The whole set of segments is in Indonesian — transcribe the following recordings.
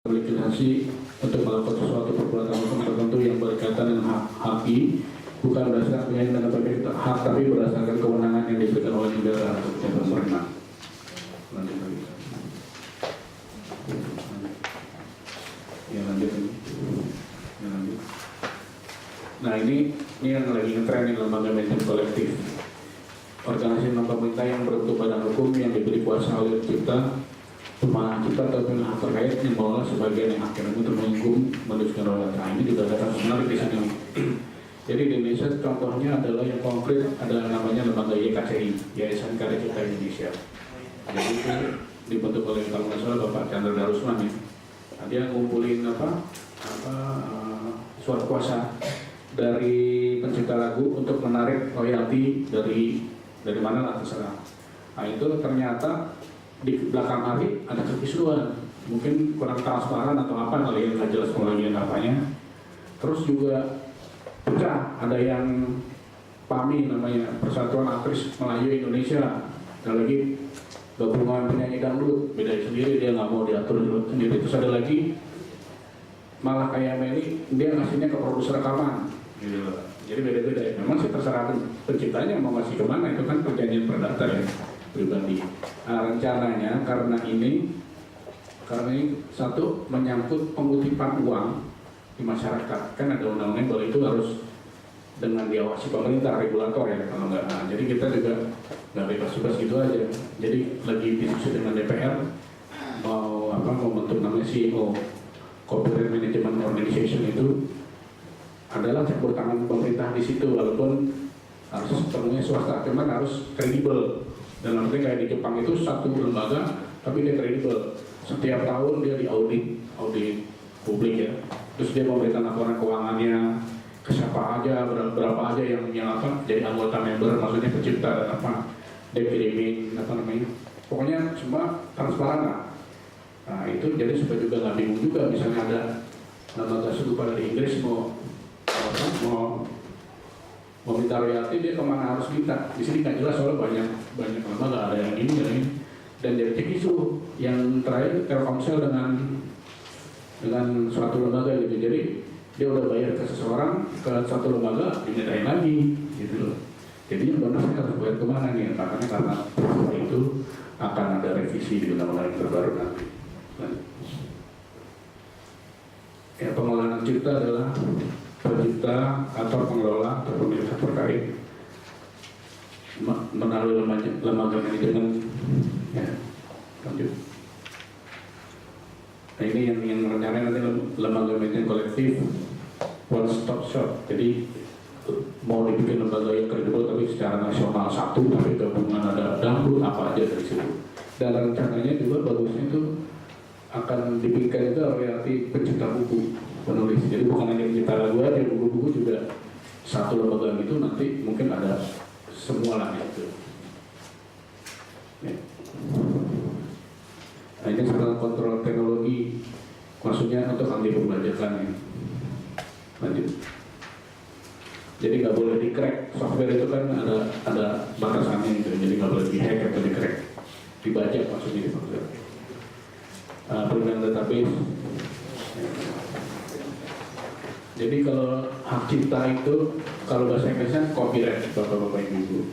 legitimasi untuk melakukan sesuatu perbuatan hukum tertentu yang berkaitan dengan hak haki, bukan berdasarkan penyajian dan hak, tapi berdasarkan kewenangan yang diberikan oleh negara atau pemerintah. Lanjut. Nah ini yang lagi ngetren di lembaga manajemen kolektif. Organisasi non pemerintah yang berbentuk badan hukum yang diberi kuasa oleh kita, pemaham kita atau pihak terkait yang mengelola sebagian yang akhirnya untuk menghukum manusia royal. Nah ini juga ada kasus menarik di sini. Jadi di Indonesia contohnya adalah yang konkret adalah namanya lembaga YKCI, Yayasan Karya Cipta Indonesia. Jadi itu dibentuk oleh kalau nggak salah Bapak Chandra Darusman ya. Nah, dia ngumpulin surat kuasa dari pencipta lagu untuk menarik royalti dari mana lah terserah. Nah itu ternyata di belakang hari ada kekisruhan, mungkin kurang transparan atau apa kali yang nggak jelas pembagian apanya. Terus juga pecah, ada yang PAMI namanya Persatuan Aktris Melayu Indonesia, ada lagi gabungan penyanyi dangdut, beda sendiri, dia nggak mau diatur sendiri. Terus ada lagi malah kayak Meli, dia ngasihnya ke produser rekaman gitu. Jadi beda-beda ya. Memang sih terserah penciptanya mau ngasih kemana, itu kan perjanjian perdata ya pribadi. Nah, rencananya karena ini satu menyangkut pengutipan uang di masyarakat, kan ada undang-undang bahwa itu harus dengan diawasi pemerintah, regulator ya kalau nggak. Nah, jadi kita juga nggak bebas-bebas gitu aja. Jadi lagi diskusi dengan DPR mau membentuk namanya CEO Corporate Management Organization, itu adalah campur tangan pemerintah di situ, walaupun harus sepenuhnya swasta, cuman harus kredibel. Dan nanti kayak di Jepang itu satu lembaga tapi dia kredibel, setiap tahun dia audit publik ya, terus dia memberikan laporan keuangannya ke siapa aja, berapa aja yang jadi anggota member, maksudnya pencipta dan dia kirimin pokoknya semua transparan lah. Nah itu jadi supaya juga nggak bingung juga, misalnya ada lembaga serupa dari Inggris mau minta royalti, dia kemana harus minta. Di sini nggak jelas soalnya banyak lembaga, ada yang ini, dan jadi isu yang terakhir Telkomsel dengan suatu lembaga gitu. Jadi dia udah bayar ke seseorang, ke satu lembaga, dimintain lagi gitu loh. Jadi yang benar harus bayar kemana nih? Makanya karena itu akan ada revisi di undang-undang terbaru nanti. Ya, pengelolaan cipta adalah pencipta atau pengelola atau pemilik terkait melalui lembaga manajemen ya. Lanjut. Nah ini yang rencananya nanti lembaga manajemen kolektif one stop shop. Jadi mau dibikin lembaga yang kredibel tapi secara nasional satu, tapi gabungan ada dangdut apa aja dari situ. Dan rencananya juga bagusnya itu akan dibikin itu royalti pencipta buku, penulis. Jadi bukan hanya pencipta lagu aja, buku-buku juga satu lembaga gitu, nanti mungkin ada semua lah gitu. Ya. Nah ini sekarang kontrol teknologi, maksudnya untuk anti pembajakan ya. Lanjut. Jadi nggak boleh di-crack, software itu kan ada batasannya gitu, jadi nggak boleh di-hack atau di-crack, dibajak maksudnya di software. Perlindungan database. Jadi kalau hak cipta itu kalau bahasa Inggrisnya copyright, bapak-bapak ibu.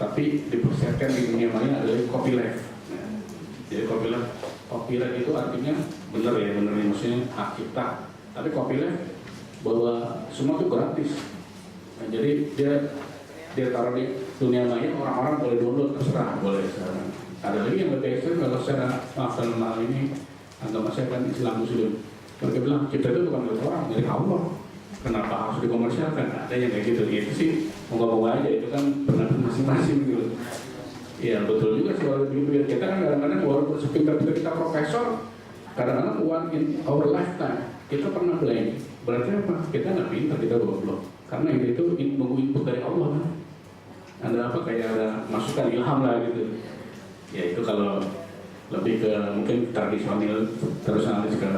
Tapi dipersiapkan di dunia maya adalah copyleft. Jadi copyright itu artinya benar maksudnya hak cipta. Tapi copyleft bahwa semua itu gratis. Nah, jadi dia taruh di dunia maya, orang-orang boleh download terserah, boleh sekarang. Ada lagi yang lebih ekstrim kalau secara dalam hal ini agama saya kan Islam Muslim. Mereka bilang cipta itu bukan milik orang, milik Allah. Kenapa harus dikomersialkan? Ada yang kayak gitu. Itu sih moga-moga aja, itu kan pendapat masing-masing gitu. Iya betul juga soal begitu ya. Kita kan kadang-kadang walaupun sepintar-pintar kita profesor, kadang-kadang one in our lifetime kita pernah blank. Berarti apa? Kita nggak pintar, kita goblok. Karena itu nunggu input dari Allah kan. Ada apa kayak ada masukan ilham lah gitu. Ya itu kalau lebih ke mungkin tradisional terus analis ke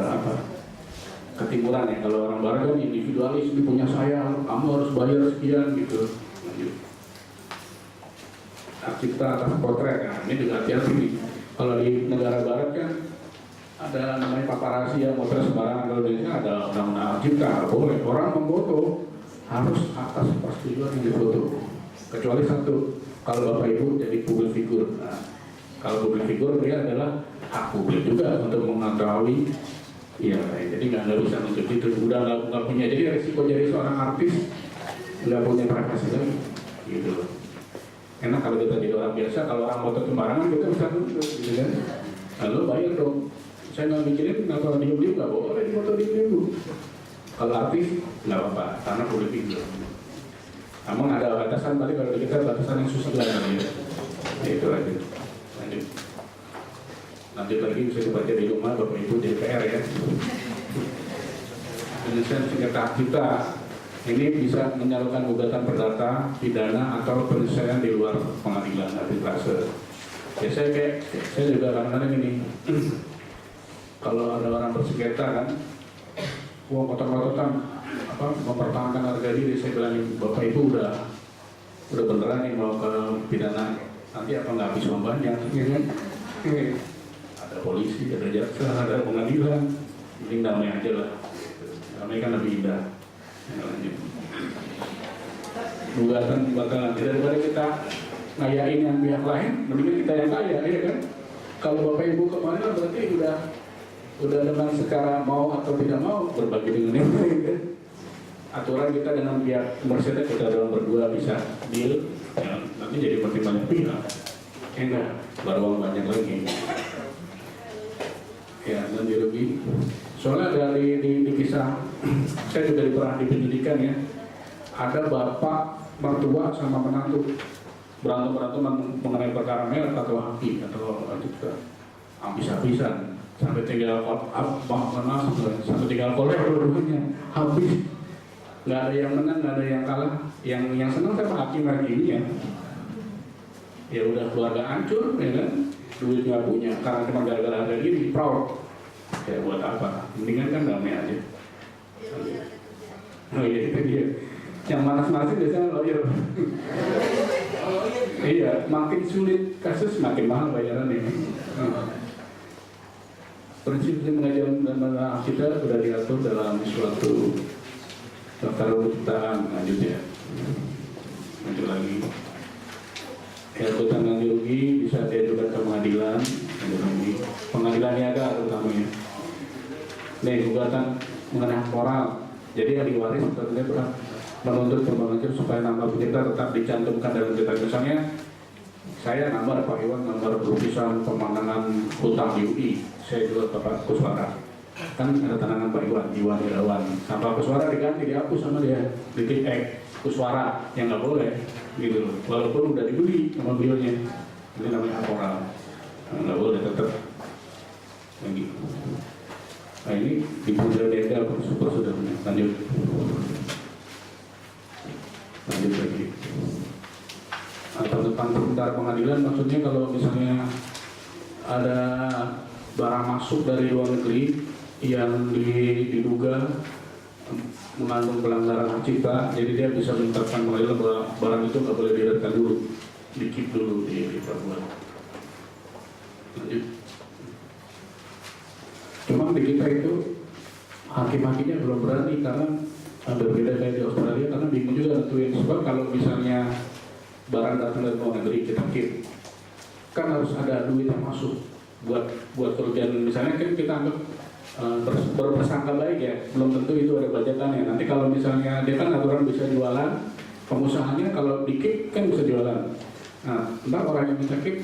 ketimuran ya. Kalau orang barat kan individualis, ini punya saya, kamu harus bayar sekian gitu. Lanjut. Hak cipta atas potret, nah ini juga hati-hati nih. Kalau di negara barat kan ada namanya paparazzi yang motor sembarangan. Kalau di sini ada undang-undang cipta, boleh orang memfoto harus atas persetujuan yang difoto. Kecuali satu, kalau Bapak Ibu jadi publik figur. Nah, kalau publik figur dia adalah hak publik juga untuk mengetahui. Iya, jadi nggak bisa untuk itu. Udah nggak punya, jadi resiko jadi seorang artis nggak punya privasi lagi, gitu loh. Enak kalau kita jadi orang biasa, kalau orang foto sembarangan kita bisa nuntut, gitu kan. Lalu bayar dong. Saya nggak mikirin kalau diem-diem nggak boleh di foto diem-diem. Kalau artis nggak apa-apa, karena publik figur. Namun ada batasan, tadi kalau kita batasan yang susah lah ya. Itu aja. Lanjut lagi bisa dibaca di rumah Bapak Ibu DPR ya. Penyelesaian sengketa kita ini bisa menyalurkan gugatan perdata, pidana atau penyelesaian di luar pengadilan arbitrase. Ya saya juga kadang-kadang ini. Kalau ada orang bersengketa kan, uang kotor-kotoran mempertahankan harga diri, saya bilang Bapak Ibu udah beneran nih mau ke pidana, nanti apa nggak habis uang banyak, ya kan? Ada polisi, ada jaksa, ada pengadilan, mending damai aja lah. Damai kan lebih indah. Gugatan bakalan daripada kita ngayain yang pihak lain, mendingan kita yang kaya, ya kan? Kalau Bapak Ibu kemarin berarti udah dengan secara mau atau tidak mau berbagi dengan yang lain kan. Aturan kita dengan pihak komersialnya kita dalam berdua bisa deal, ya, nanti jadi makin banyak pihak. Enggak, baru uang banyak lagi. Ya, nanti rugi. Soalnya dari di kisah, saya juga pernah di penyidikan ya, ada bapak mertua sama menantu berantem mengenai perkara merek atau haki atau juga habis-habisan. Sampai tinggal sampai tinggal kolek dua-duanya habis, nggak ada yang menang, nggak ada yang kalah. Yang senang sama hakim-hakimnya. Ya udah keluarga hancur, ya kan? Duit nggak punya, karena cuma gara-gara ada gini, proud. Ya buat apa? Mendingan kan damai aja. Oh iya itu dia. Yang manas-manasin biasanya lawyer. Iya, makin sulit kasus makin mahal bayarannya. Prinsip pengajaran dan kita sudah diatur dalam suatu daftar ciptaan. Lanjut ya. Lanjut lagi. Ya, gugatan ganti rugi bisa diajukan ke pengadilan. Pengadilan niaga terutamanya. Nih, gugatan mengenai hak moral. Jadi ahli waris tentunya berhak menuntut pembangunan supaya nama pencipta tetap dicantumkan dalam cerita. Misalnya saya nomor Pak Iwan, nomor lukisan pemandangan hutang di UI. Saya juga Bapak Kuswara. Kan ada tantangan Pak Iwan Irawan. Sama Kuswara diganti, dihapus sama dia. Titik Kuswara yang nggak boleh, gitu loh. Walaupun udah dibeli sama beliaunya. Ini namanya hak moral. Nggak boleh tetap lagi. Nah ini di Pulau Denda sudah lanjut. Lanjut lagi. Atau tentang sebentar pengadilan, maksudnya kalau misalnya ada barang masuk dari luar negeri yang diduga mengandung pelanggaran hak cipta, jadi dia bisa menetapkan pengadilan bahwa barang itu nggak boleh diedarkan dulu, di-keep dulu di perbuatan. Lanjut. Cuma di kita itu hakim-hakimnya belum berani karena berbeda kayak di Australia, karena bingung juga nentuin. Sebab kalau misalnya barang datang dari luar negeri kita keep, kan harus ada duit yang masuk buat kerjaan. Misalnya kan kita anggap berprasangka baik ya, belum tentu itu ada budgetannya. Nanti kalau misalnya dia kan aturan bisa jualan, pengusahanya kalau di keep kan bisa jualan. Nah, ntar orang yang bisa keep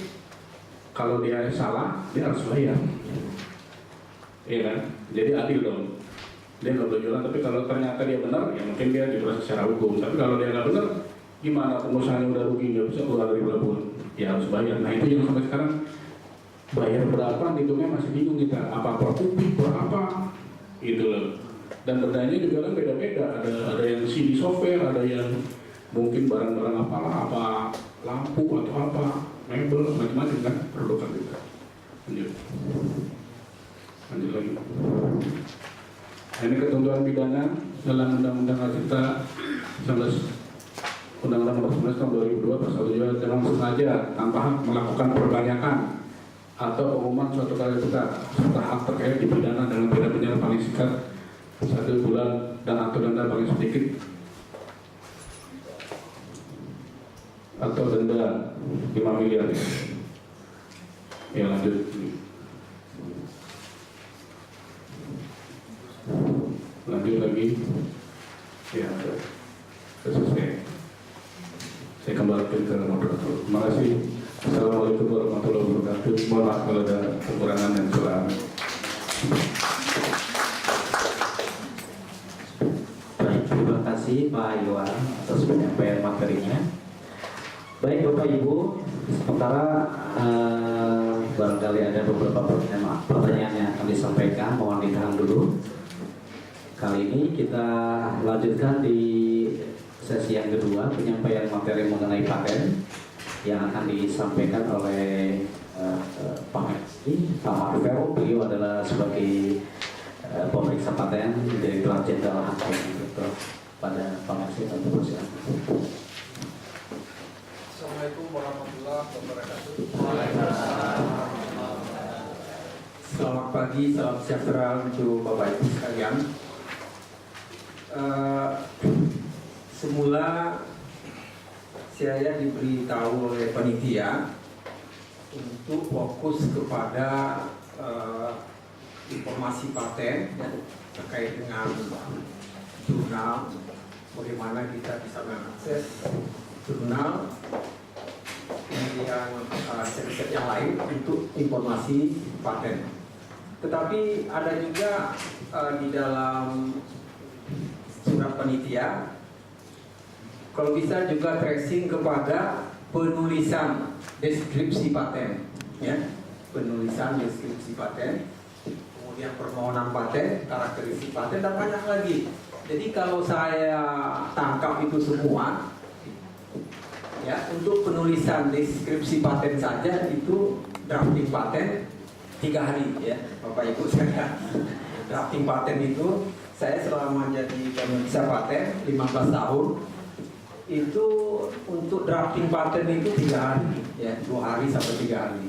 kalau dia salah dia harus bayar. Iya kan? Jadi adil dong. Dia nggak boleh jualan, tapi kalau ternyata dia benar, ya mungkin dia diproses secara hukum. Tapi kalau dia nggak benar, gimana pengusahanya udah rugi, nggak bisa keluar dari pelabuhan, ya harus bayar. Nah itu yang sampai sekarang bayar berapa, hitungnya masih bingung kita. Apa per kubik, berapa, gitu loh. Dan berdanya juga kan beda-beda. Ada yang CD software, ada yang mungkin barang-barang apalah, apa lampu atau apa, mebel, macam-macam kan, perlukan juga. Lanjut lagi. Nah, ini ketentuan pidana dalam Undang-Undang Cipta 19 Undang-Undang Nomor 19 Tahun 2002 Pasal 7 dengan sengaja tanpa hak melakukan perbanyakan atau pengumuman suatu kali tetap serta hak terkait dipidana dengan pidana penjara paling singkat 1 bulan dan atau denda paling sedikit atau denda 5 miliar. Ya lanjut. Lanjut lagi. Ya, selesai. Saya kembalikan ke moderator. Terima kasih. Assalamualaikum warahmatullahi wabarakatuh. Mohon maaf kalau ada kekurangan dan kesalahan. Baik, terima kasih Pak Iwan atas penyampaian materinya. Baik Bapak Ibu, sementara barangkali ada beberapa pertanyaan yang akan disampaikan, mohon ditahan dulu. Kali ini kita lanjutkan di sesi yang kedua, penyampaian materi mengenai paten yang akan disampaikan oleh Pak Marvel. Beliau adalah sebagai pemeriksa paten Direktorat Jenderal HKM. Pada Pak Marvel, untuk persilakan. Assalamualaikum warahmatullahi wabarakatuh. Selamat pagi, salam sejahtera untuk Bapak Ibu sekalian. Semula saya diberitahu oleh panitia untuk fokus kepada informasi paten ya, terkait dengan jurnal, bagaimana kita bisa mengakses jurnal, kemudian set-set yang lain untuk informasi paten. Tetapi ada juga di dalam surat panitia, kalau bisa juga tracing kepada penulisan deskripsi paten, ya, penulisan deskripsi paten, kemudian permohonan paten, karakteristik paten, dan banyak lagi. Jadi kalau saya tangkap itu semua, ya, untuk penulisan deskripsi paten saja itu drafting paten 3 hari, ya, Bapak Ibu sekalian. Drafting paten itu saya selama jadi pemeriksa paten 15 tahun itu untuk drafting paten itu 3 hari, ya, 2 hari sampai 3 hari.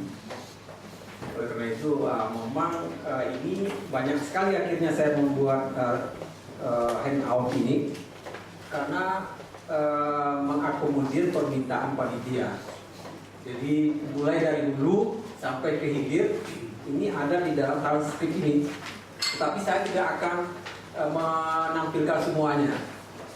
Oleh karena itu memang ini banyak sekali akhirnya saya membuat handout ini karena mengakomodir permintaan panitia. Jadi mulai dari dulu sampai ke hilir ini ada di dalam transkrip ini. Tetapi saya tidak akan menampilkan semuanya.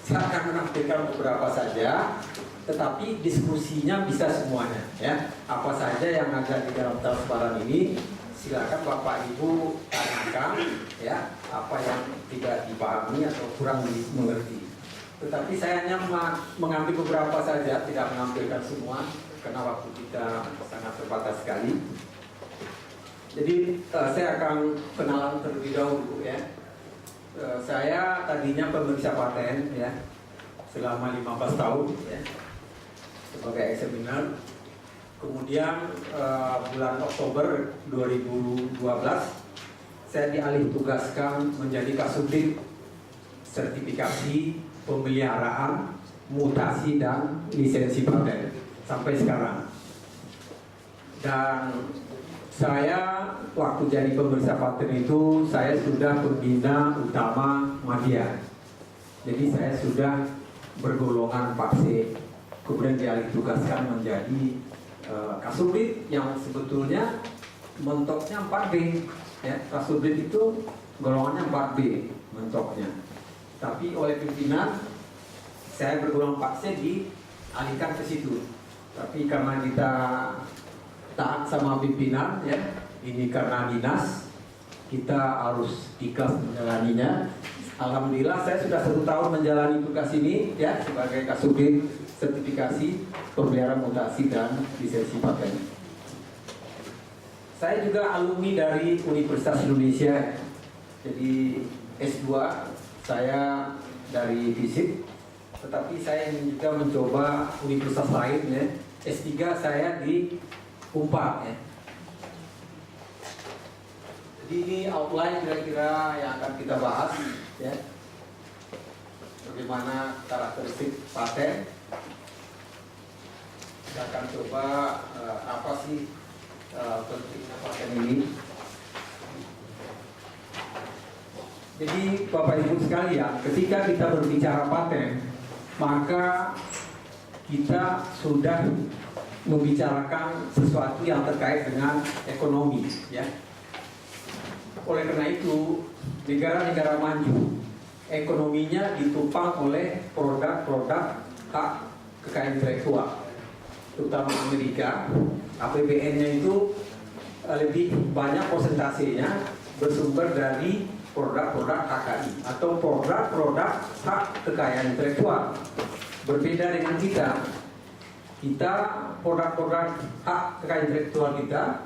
Saya akan menampilkan beberapa saja, tetapi diskusinya bisa semuanya, ya. Apa saja yang ada di dalam transparan ini, silakan Bapak Ibu tanyakan, ya, apa yang tidak dipahami atau kurang dimengerti. Tetapi saya hanya mengambil beberapa saja, tidak menampilkan semua, karena waktu kita sangat terbatas sekali. Jadi saya akan kenalan terlebih dahulu, ya. Saya tadinya pemeriksa paten, ya, selama 15 tahun, ya, sebagai examiner. Kemudian bulan Oktober 2012 saya dialih tugaskan menjadi Kasubdit sertifikasi pemeliharaan, mutasi dan lisensi paten sampai sekarang. Dan saya waktu jadi pemeriksa paten itu saya sudah pembina utama media. Jadi saya sudah bergolongan Pak C. Kemudian dialih tugaskan menjadi Kasubdit yang sebetulnya mentoknya 4B, ya. Kasubdit itu golongannya 4B mentoknya. Tapi oleh pimpinan saya bergolongan Pak C dialihkan ke situ. Tapi karena kita taat sama pimpinan, ya, ini karena dinas, kita harus ikhlas menjalaninya. Alhamdulillah saya sudah 1 tahun menjalani tugas ini, ya, sebagai Kasubdit sertifikasi pemeliharaan, mutasi dan lisensi paten. Saya juga alumni dari Universitas Indonesia, jadi S2 saya dari FISIP, tetapi saya ingin juga mencoba universitas lain, ya. S3 saya di Unpad, ya. Jadi ini outline kira-kira yang akan kita bahas, ya. Bagaimana karakteristik paten. Kita akan coba apa sih pentingnya paten ini. Jadi Bapak Ibu sekalian, ketika kita berbicara paten, maka kita sudah membicarakan sesuatu yang terkait dengan ekonomi, ya. Oleh karena itu, negara-negara maju ekonominya ditopang oleh produk-produk hak kekayaan intelektual, terutama Amerika. APBN-nya itu lebih banyak persentasenya bersumber dari produk-produk HKI atau produk-produk hak kekayaan intelektual. Berbeda dengan kita produk-produk hak kekayaan intelektual kita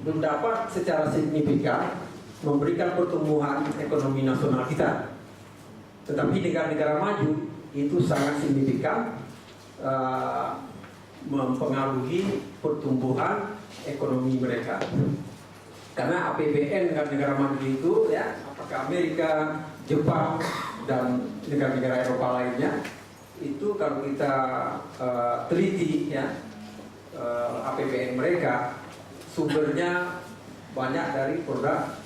belum dapat secara signifikan memberikan pertumbuhan ekonomi nasional kita. Tetapi negara-negara maju itu sangat signifikan mempengaruhi pertumbuhan ekonomi mereka. Karena APBN negara maju itu, ya, apakah Amerika, Jepang, dan negara-negara Eropa lainnya, itu kalau kita teliti, ya, APBN mereka sumbernya banyak dari produk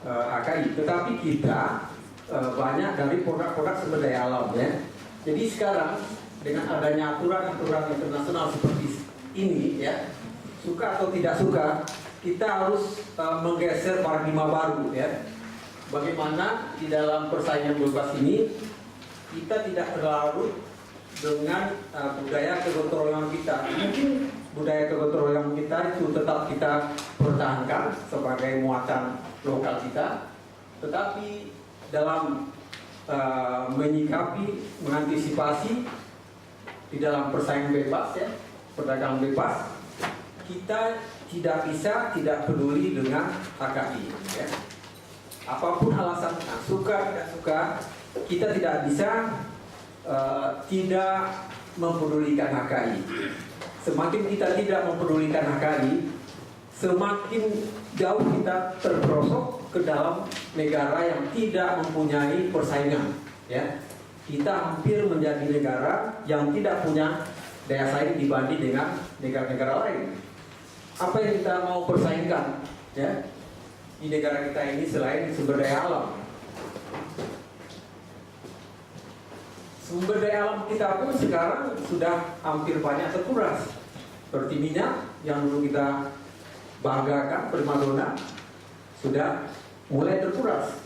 HKI. Tetapi kita banyak dari produk-produk sumber daya alam, ya. Jadi sekarang dengan adanya aturan-aturan internasional seperti ini, ya, suka atau tidak suka, kita harus menggeser paradigma baru, ya. Bagaimana di dalam persaingan bebas ini kita tidak terlarut dengan budaya kegotong royongan kita. Mungkin budaya kegotong royongan kita itu tetap kita pertahankan sebagai muatan lokal kita, tetapi dalam menyikapi, mengantisipasi di dalam persaingan bebas, ya, perdagangan bebas, kita tidak peduli dengan HKI, ya. Apapun alasannya, suka tidak suka, kita tidak bisa tidak mempedulikan HKI. Semakin kita tidak mempedulikan HKI, semakin jauh kita terperosok ke dalam negara yang tidak mempunyai persaingan, ya. Kita hampir menjadi negara yang tidak punya daya saing dibanding dengan negara-negara lain. Apa yang kita mau persaingkan, ya, di negara kita ini selain sumber daya alam? Sumber daya alam kita pun sekarang sudah hampir banyak terkuras. Seperti minyak yang dulu kita banggakan, primadona, sudah mulai terkuras.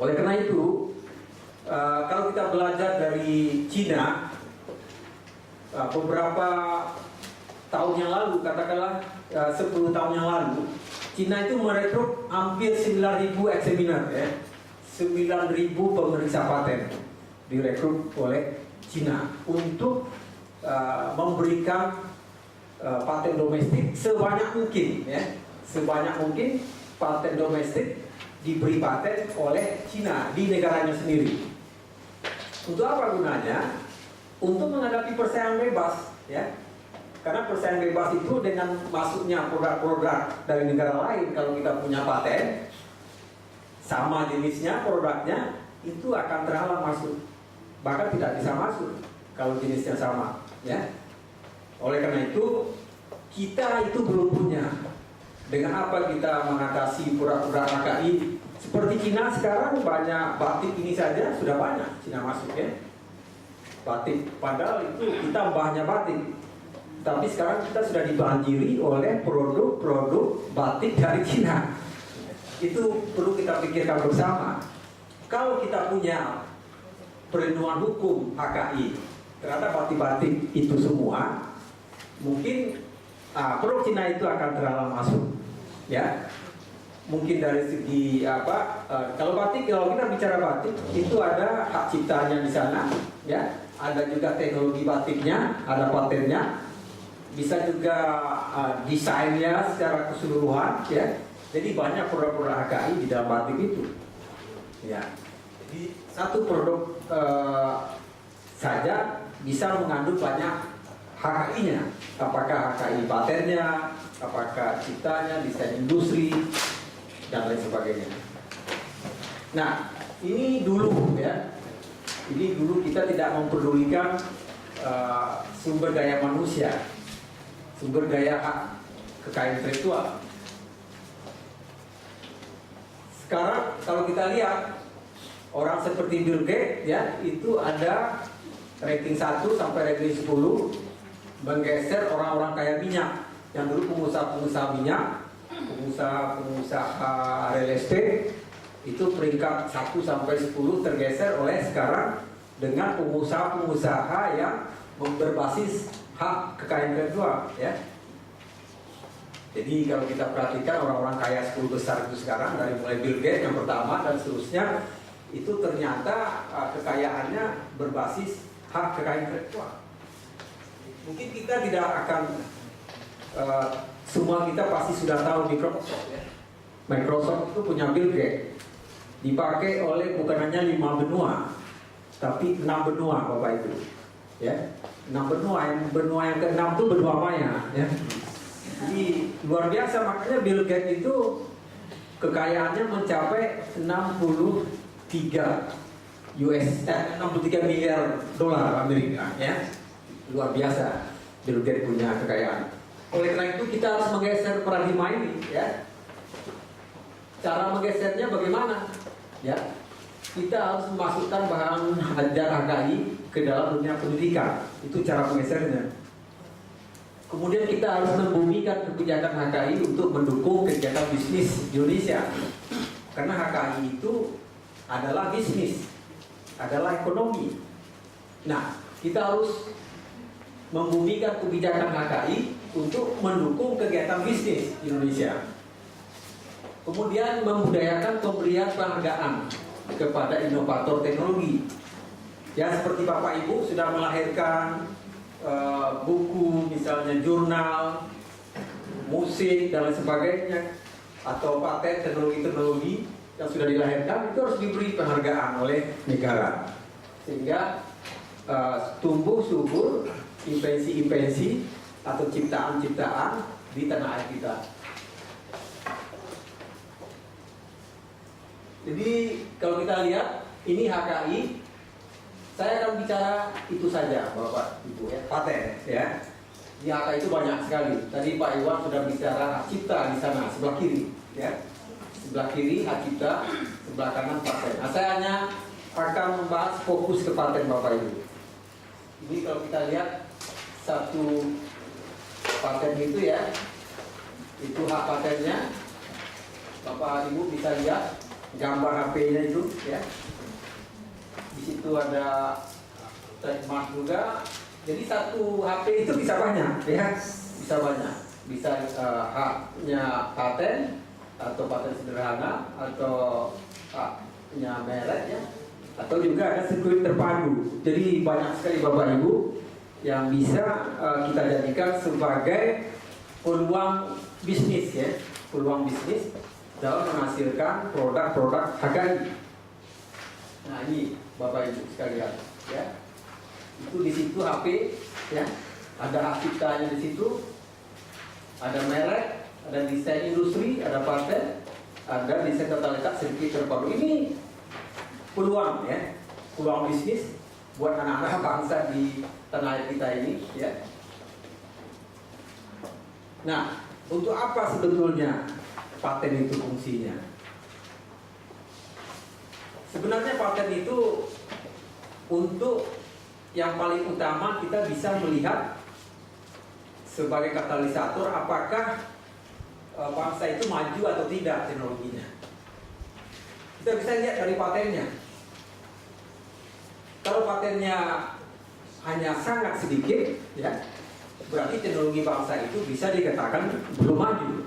Oleh karena itu, kalau kita belajar dari Cina, beberapa tahun yang lalu, katakanlah 10 tahun yang lalu, Cina itu merekrut hampir 9.000 eksaminer, ya. 9.000 pemeriksa paten direkrut oleh Cina untuk memberikan paten domestik sebanyak mungkin, ya. Sebanyak mungkin paten domestik diberi paten oleh Cina di negaranya sendiri. Untuk apa gunanya? Untuk menghadapi persaingan bebas, ya. Karena persaingan bebas itu dengan masuknya produk-produk dari negara lain, kalau kita punya paten sama jenisnya produknya, itu akan terhalang masuk, bahkan tidak bisa masuk kalau jenisnya sama, ya. Oleh karena itu kita itu belum punya. Dengan apa kita mengatasi produk-produk HKI? Seperti Cina sekarang banyak batik ini saja sudah banyak Cina masuk, ya. Batik, padahal itu kita mbahnya batik. Tapi sekarang kita sudah dibanjiri oleh produk-produk batik dari Cina. Itu perlu kita pikirkan bersama. Kalau kita punya perlindungan hukum HKI terhadap batik-batik itu semua, mungkin produk Cina itu akan terhalang masuk, ya. Mungkin dari segi kalau batik, kalau kita bicara batik itu ada hak ciptanya di sana, ya. Ada juga teknologi batiknya, ada patennya, bisa juga desainnya secara keseluruhan, ya. Jadi banyak produk-produk HKI di dalam batik itu, ya. Jadi satu produk saja bisa mengandung banyak HKI-nya. Apakah HKI patennya, apakah ciptanya, desain industri, dan lain sebagainya. Nah, ini dulu, ya. Ini dulu kita tidak memperdulikan sumber daya manusia, sumber daya hak kekayaan intelektual. Sekarang kalau kita lihat orang seperti Bill Gates ya, itu ada ranking 1 sampai ranking 10 menggeser orang-orang kaya minyak yang dulu pengusaha-pengusaha minyak, pengusaha real estate, itu peringkat 1 sampai 10 tergeser oleh sekarang dengan pengusaha-pengusaha yang berbasis hak kekayaan intelektual ya. Jadi kalau kita perhatikan orang-orang kaya 10 besar itu sekarang, dari mulai Bill Gates yang pertama dan seterusnya, itu ternyata kekayaannya berbasis hak kekayaan intelektual. Mungkin kita tidak akan semua kita pasti sudah tahu Microsoft ya. Microsoft itu punya Bill Gates, dipakai oleh bukan hanya 5 benua, tapi 6 benua Bapak Ibu ya. 6 benua, yang ke-6 itu benua Maya ya. Jadi luar biasa, makanya Bill Gates itu kekayaannya mencapai 63 miliar dolar Amerika ya. Luar biasa Bill Gates punya kekayaan. Oleh karena itu kita harus menggeser paradigma ini ya. Cara menggesernya bagaimana? Ya, kita harus memasukkan bahan ajar HKI ke dalam dunia pendidikan. Itu cara menggesernya. Kemudian kita harus membumikan kebijakan HKI untuk mendukung kegiatan bisnis Indonesia. Karena HKI itu adalah bisnis, adalah ekonomi. Nah, kita harus membumikan kebijakan HKI untuk mendukung kegiatan bisnis Indonesia. Kemudian membudayakan pemberian penghargaan kepada inovator teknologi. Ya, seperti Bapak Ibu sudah melahirkan buku, misalnya jurnal, musik dan lain sebagainya, atau paten teknologi-teknologi yang sudah dilahirkan, itu harus diberi penghargaan oleh negara, sehingga tumbuh subur invensi-invensi atau ciptaan-ciptaan di tanah air kita. Jadi kalau kita lihat ini HKI, saya akan bicara itu saja Bapak Ibu ya, paten ya. Di HKI itu banyak sekali. Tadi Pak Iwan sudah bicara hak cipta di sana sebelah kiri ya. Sebelah kiri hak cipta, sebelah kanan paten. Nah, saya hanya akan membahas fokus ke paten Bapak Ibu. Ini kalau kita lihat satu paten itu ya, itu hak patennya. Bapak Ibu bisa lihat gambar HP-nya itu ya. Di situ ada trademark juga. Jadi satu HP itu bisa banyak ya, bisa banyak. Bisa haknya paten atau paten sederhana atau haknya merek ya, atau juga ada sirkuit terpadu. Jadi banyak sekali Bapak Ibu yang bisa kita jadikan sebagai peluang bisnis ya, peluang bisnis dalam menghasilkan produk-produk HKI. Nah ini Bapak Ibu sekalian ya, itu di situ HP ya, ada hak ciptanya di situ, ada merek, ada desain industri, ada paten, ada desain tata letak sirkuit terpadu. Ini peluang ya, peluang bisnis buat anak-anak bangsa di tanah air kita ini ya. Nah, untuk apa sebetulnya paten itu fungsinya? Sebenarnya paten itu untuk yang paling utama kita bisa melihat sebagai katalisator apakah bangsa itu maju atau tidak teknologinya. Kita bisa lihat dari patennya. Kalau patennya hanya sangat sedikit, ya, berarti teknologi bangsa itu bisa dikatakan belum maju.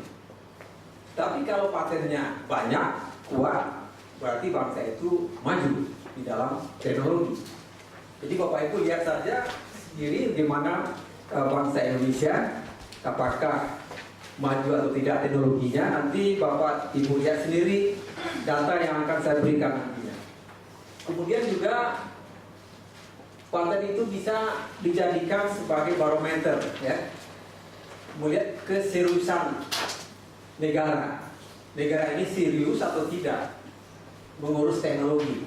Tapi kalau patennya banyak, kuat, berarti bangsa itu maju di dalam teknologi. Jadi Bapak Ibu lihat saja sendiri bagaimana bangsa Indonesia, apakah maju atau tidak teknologinya. Nanti Bapak Ibu lihat sendiri data yang akan saya berikan nantinya. Kemudian juga paten itu bisa dijadikan sebagai barometer ya, melihat keseriusan negara. Negara ini serius atau tidak mengurus teknologi.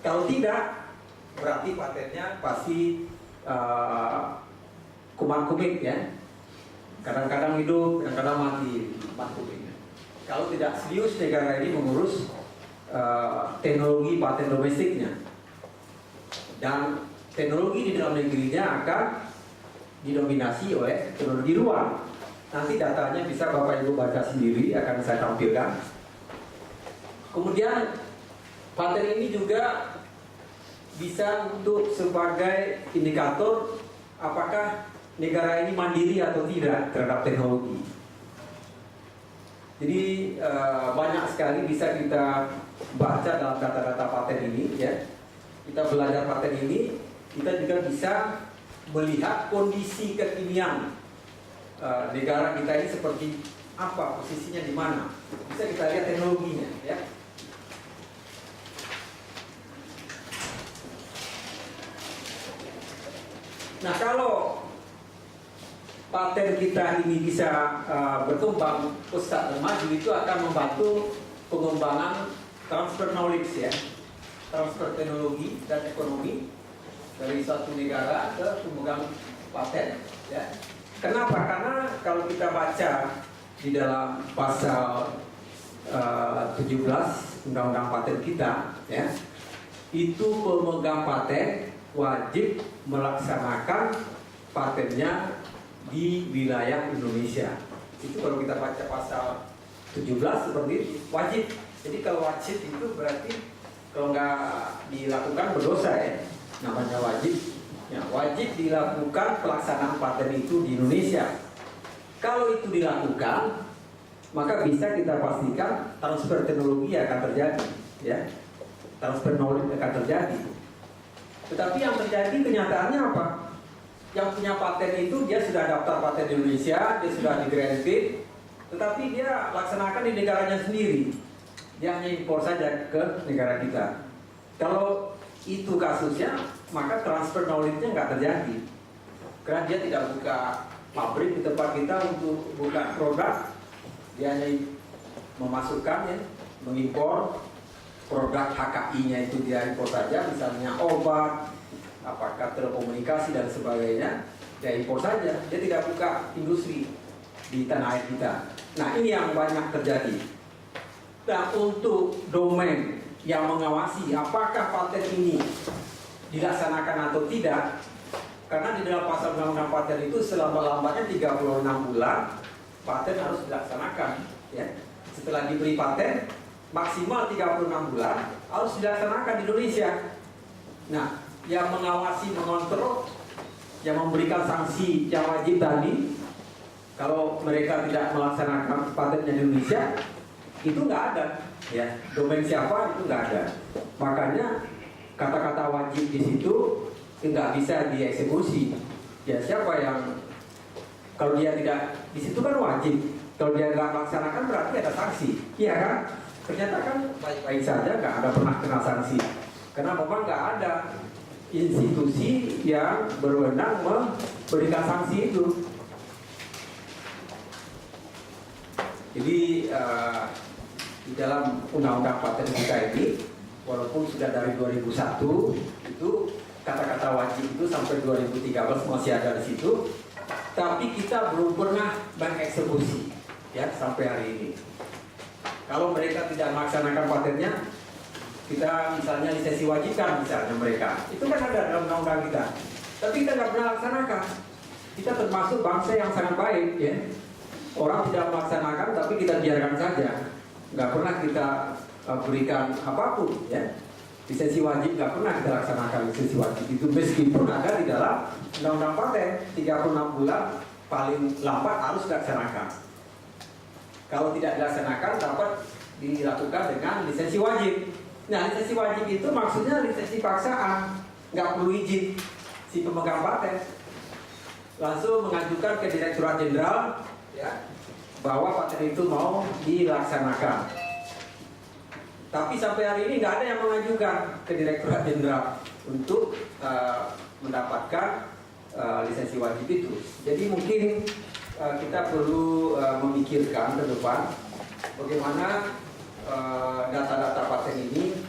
Kalau tidak, berarti patennya pasti kuman-kumit ya. Kadang-kadang hidup, kadang-kadang mati. Kalau tidak serius negara ini mengurus teknologi paten domestiknya, dan teknologi di dalam negerinya akan didominasi oleh teknologi luar. Nanti datanya bisa Bapak Ibu baca sendiri, akan saya tampilkan. Kemudian paten ini juga bisa untuk sebagai indikator apakah negara ini mandiri atau tidak terhadap teknologi. Jadi banyak sekali bisa kita baca dalam data-data paten ini, ya. Kita belajar paten ini, kita juga bisa melihat kondisi kekinian negara kita ini seperti apa, posisinya di mana. Bisa kita lihat teknologinya, ya. Nah, kalau paten kita ini bisa berkembang pesat dan maju, itu akan membantu pengembangan transfer knowledge, ya, transfer teknologi dan ekonomi dari suatu negara ke pemegang paten, ya. Kenapa? Karena kalau kita baca di dalam pasal 17 Undang-Undang Paten kita, ya, itu pemegang paten wajib melaksanakan patennya di wilayah Indonesia. Itu kalau kita baca pasal 17 seperti itu, wajib. Jadi kalau wajib itu berarti kalau nggak dilakukan berdosa, ya. Namanya wajib. Ya, wajib dilakukan pelaksanaan paten itu di Indonesia. Kalau itu dilakukan, maka bisa kita pastikan transfer teknologi akan terjadi, ya. Transfer knowledge akan terjadi. Tetapi yang terjadi kenyataannya apa? Yang punya paten itu dia sudah daftar paten di Indonesia, dia sudah di-granted, tetapi dia laksanakan di negaranya sendiri. Dia hanya impor saja ke negara kita. Kalau itu kasusnya, maka transfer knowledge-nya nggak terjadi. Karena dia tidak buka pabrik di tempat kita untuk buka produk, dia hanya memasukkan, ya, mengimpor produk HKI-nya itu dia impor saja, misalnya obat, apakah telekomunikasi dan sebagainya, dia impor saja, dia tidak buka industri di tanah air kita. Nah, ini yang banyak terjadi. Nah, untuk domain yang mengawasi apakah paten ini dilaksanakan atau tidak, karena di dalam pasal undang-undang paten itu selama-lamanya 36 bulan paten harus dilaksanakan, ya. Setelah diberi paten maksimal 36 bulan harus dilaksanakan di Indonesia. Nah, yang mengawasi, mengontrol, yang memberikan sanksi yang wajib tadi, kalau mereka tidak melaksanakan patennya di Indonesia, itu nggak ada, ya. Domain siapa itu nggak ada. Makanya kata-kata wajib di situ nggak bisa dieksekusi. Ya, siapa yang kalau dia tidak di situ kan wajib, kalau dia nggak melaksanakan berarti ada sanksi, iya kan? Ternyata kan baik-baik saja, nggak ada pernah kena sanksi, karena memang nggak ada institusi yang berwenang memberikan sanksi itu. Jadi di dalam undang-undang paten kita ini, walaupun sudah dari 2001, itu kata-kata wajib itu sampai 2013 masih ada di situ, tapi kita belum pernah mengeksekusi, ya, sampai hari ini. Kalau mereka tidak melaksanakan patennya, kita misalnya lisensi wajibkan misalnya mereka, itu kan ada dalam undang-undang kita, tapi kita nggak pernah laksanakan. Kita termasuk bangsa yang sangat baik, ya. Orang tidak melaksanakan, tapi kita biarkan saja, nggak pernah kita berikan apapun, ya. Lisensi wajib nggak pernah kita laksanakan, lisensi wajib itu meskipun ada di dalam undang-undang paten 36 bulan paling lambat harus dilaksanakan. Kalau tidak dilaksanakan dapat dilakukan dengan lisensi wajib. Nah, lisensi wajib itu maksudnya lisensi paksaan, nggak perlu izin si pemegang paten, langsung mengajukan ke Direktorat Jenderal, ya, bahwa paten itu mau dilaksanakan. Tapi sampai hari ini nggak ada yang mengajukan ke Direktorat Jenderal untuk mendapatkan lisensi wajib itu. Jadi mungkin kita perlu memikirkan ke depan bagaimana data-data paten ini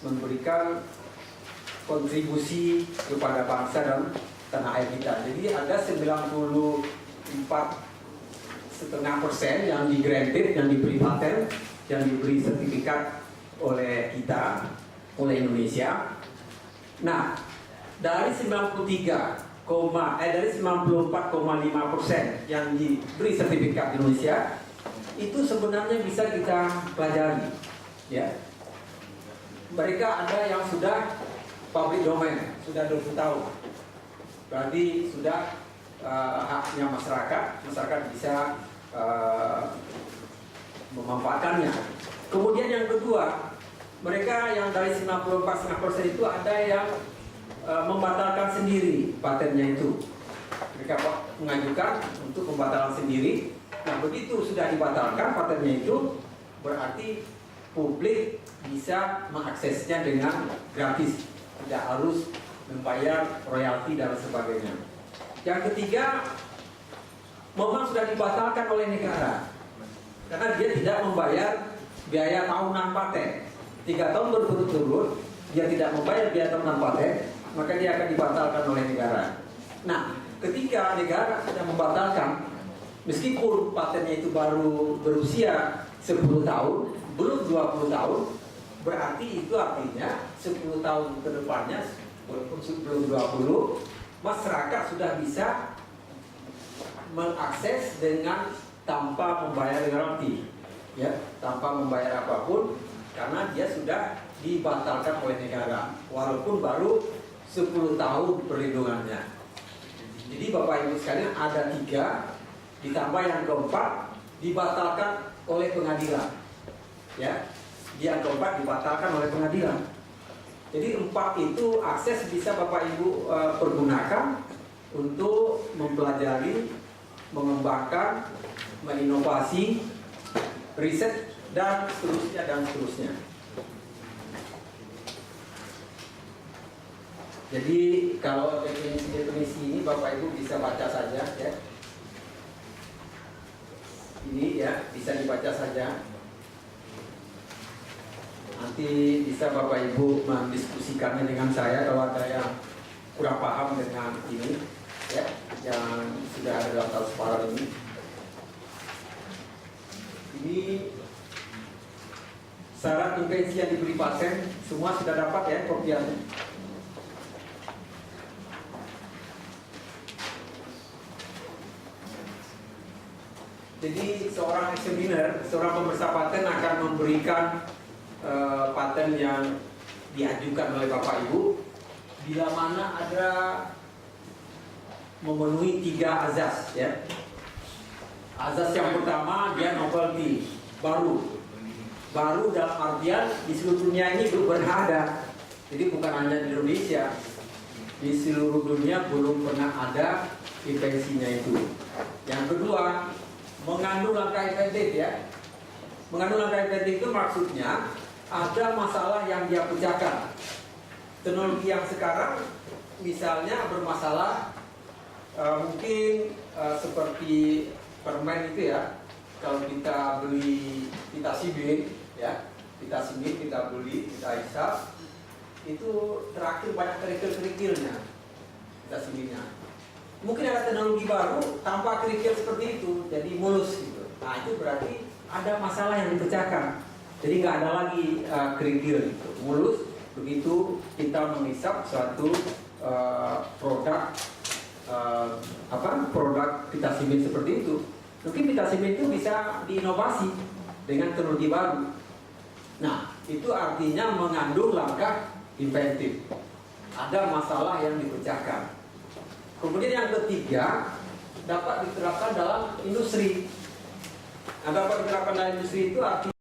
memberikan kontribusi kepada bangsa dan tanah air kita. Jadi ada 94 0,5% yang di granted, yang diberi paten, yang diberi sertifikat oleh kita, oleh Indonesia. Nah, dari 94,5% yang diberi sertifikat Indonesia itu sebenarnya bisa kita pelajari, ya. Mereka ada yang sudah public domain, sudah 20 tahun, berarti sudah haknya masyarakat bisa memanfaatkannya. Kemudian yang kedua, mereka yang dari 94,5% itu ada yang membatalkan sendiri patennya itu. Mereka mengajukan untuk pembatalan sendiri. Nah, begitu sudah dibatalkan patennya itu, berarti publik bisa mengaksesnya dengan gratis, tidak harus membayar royalti dan sebagainya. Yang ketiga, memang sudah dibatalkan oleh negara karena dia tidak membayar biaya tahunan paten. 3 tahun berturut-turut dia tidak membayar biaya tahunan paten, maka dia akan dibatalkan oleh negara. Nah, ketika negara sudah membatalkan, meskipun patennya itu baru berusia 10 tahun, belum 20 tahun, berarti itu artinya 10 tahun ke depannya, walaupun belum 20, masyarakat sudah bisa mengakses dengan tanpa membayar royalti, ya, tanpa membayar apapun, karena dia sudah dibatalkan oleh negara, walaupun baru 10 tahun perlindungannya. Jadi Bapak Ibu sekalian ada 3, ditambah yang keempat dibatalkan oleh pengadilan, ya, yang keempat dibatalkan oleh pengadilan. Jadi 4 itu akses bisa Bapak Ibu pergunakan untuk mempelajari, mengembangkan, menginovasi, riset, dan seterusnya. Jadi kalau definisi ini Bapak Ibu bisa baca saja, ya. Ini ya bisa dibaca saja. Nanti bisa Bapak Ibu mendiskusikannya dengan saya kalau ada yang kurang paham dengan ini, ya, yang sudah ada dalam transparan ini. Ini syarat invensi yang diberi paten semua sudah dapat ya kopiannya. Jadi seorang examiner, seorang pemeriksa paten akan memberikan paten yang diajukan oleh Bapak Ibu bila mana ada memenuhi 3 azas, ya. Azas yang pertama, dia novelty, baru dalam artian di seluruh dunia ini belum pernah ada. Jadi bukan hanya di Indonesia, di seluruh dunia belum pernah ada invensinya itu. Yang kedua, mengandung langkah inventif, ya. Mengandung langkah inventif itu maksudnya ada masalah yang dia pecahkan. Teknologi yang sekarang misalnya bermasalah, mungkin seperti permen itu, ya. Kalau kita beli vitamin, ya, vitamin kita beli, kita hisap, itu terakhir banyak kerikil-kerikilnya vitaminnya. Mungkin ada teknologi baru tanpa kerikil seperti itu, jadi mulus gitu. Nah, itu berarti ada masalah yang dipecahkan. Jadi nggak ada lagi kerikil gitu, mulus. Begitu kita menghisap suatu produk produk vitamin seperti itu, mungkin vitamin itu bisa diinovasi dengan teknologi baru. Nah, itu artinya mengandung langkah inventif. Ada masalah yang dipecahkan. Kemudian yang ketiga, dapat diterapkan dalam industri. Nah, dapat diterapkan dalam industri itu artinya